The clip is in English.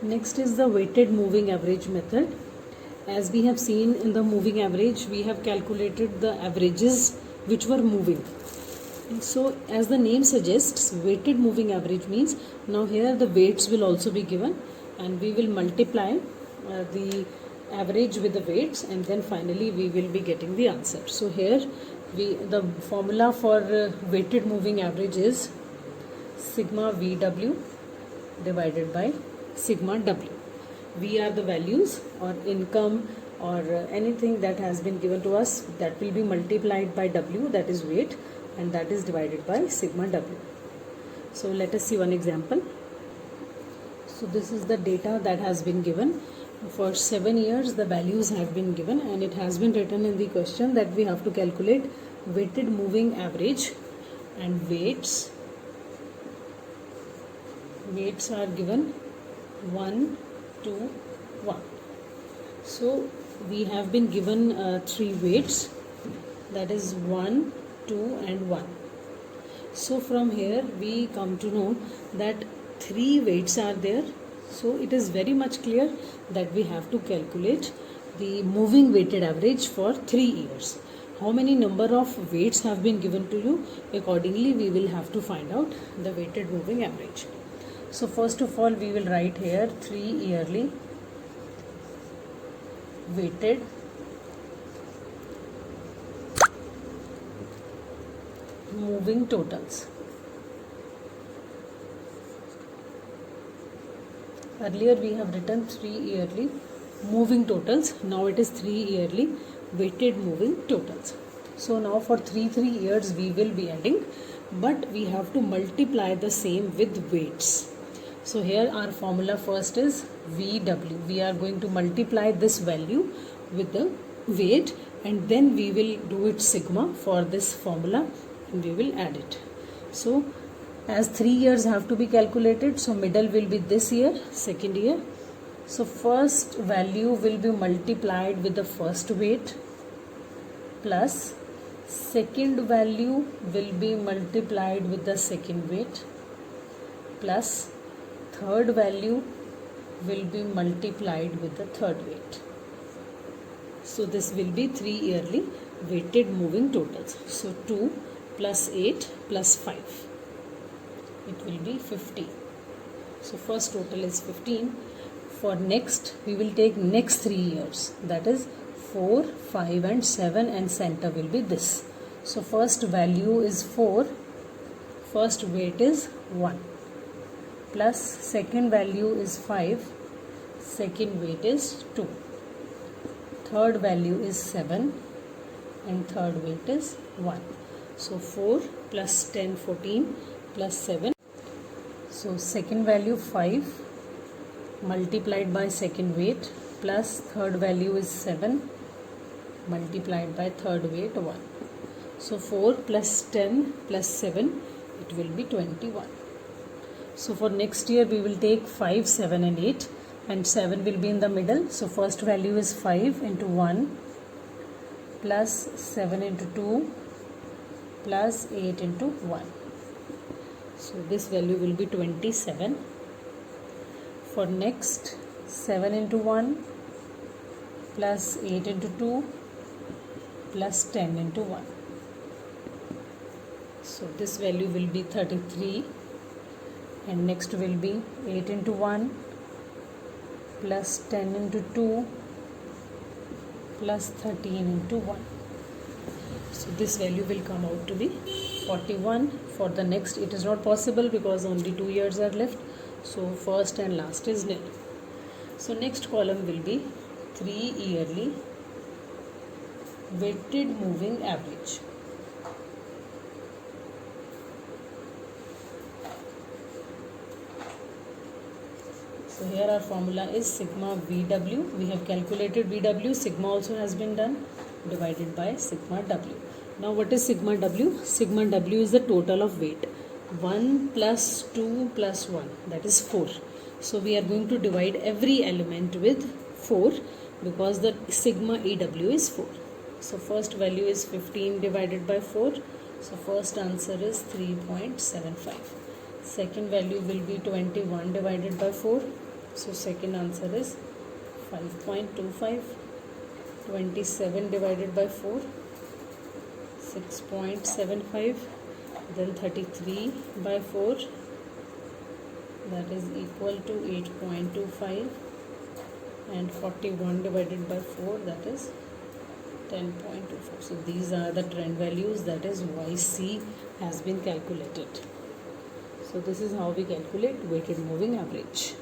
Next is the weighted moving average method. As we have seen in the moving average, we have calculated the averages which were moving. So as the name suggests, weighted moving average means now here the weights will also be given and we will multiply the average with the weights, and then finally we will be getting the answer. So here the formula for weighted moving average is sigma VW divided by sigma W. V are the values or income or anything that has been given to us, that will be multiplied by W, that is weight, and that is divided by sigma W. So let us see one example. So this is the data that has been given. For 7 years the values have been given, and it has been written in the question that we have to calculate weighted moving average, and weights are given 1, 2, 1. So we have been given 3 weights, that is 1, 2 and 1. So from here we come to know that 3 weights are there. So it is very much clear that we have to calculate the moving weighted average for 3 years. How many number of weights have been given to you? Accordingly we will have to find out the weighted moving average. So first of all we will write here 3 yearly weighted moving totals. Earlier we have written 3 yearly moving totals, now it is 3 yearly weighted moving totals. So now for 3 years we will be adding, but we have to multiply the same with weights. So here our formula first is VW. We are going to multiply this value with the weight, and then we will do it sigma for this formula and we will add it. So as 3 years have to be calculated, so middle will be this year, second year. So first value will be multiplied with the first weight, plus second value will be multiplied with the second weight, plus third value will be multiplied with the third weight. So this will be 3 yearly weighted moving totals. So 2 plus 8 plus 5, it will be 15. So first total is 15. For next we will take next 3 years, that is 4, 5 and 7, and center will be this. So first value is 4, first weight is 1, plus second value is 5, second weight is 2, third value is 7 and third weight is 1. So 4 plus 10, 14 plus 7. So second value 5 multiplied by second weight, plus third value is 7 multiplied by third weight 1. So 4 plus 10 plus 7, it will be 21. So for next year we will take 5, 7 and 8, and 7 will be in the middle. So first value is 5 into 1 plus 7 into 2 plus 8 into 1. So this value will be 27. For next, 7 into 1 plus 8 into 2 plus 10 into 1. So this value will be 33, and next will be 8 into 1 plus 10 into 2 plus 13 into 1. So this value will come out to be 41. For the next it is not possible because only 2 years are left. So first and last is nil. So next column will be 3 yearly weighted moving average. So here our formula is sigma VW. We have calculated VW. Sigma also has been done, divided by sigma W. Now what is sigma W? Sigma W is the total of weight. 1 plus 2 plus 1, that is 4. So we are going to divide every element with 4 because the sigma EW is 4. So first value is 15 divided by 4. So first answer is 3.75. Second value will be 21 divided by 4. So second answer is 5.25. 27 divided by 4, 6.75. Then 33 by 4, that is equal to 8.25. And 41 divided by 4, that is 10.24. So these are the trend values, that is YC has been calculated. So this is how we calculate weighted moving average.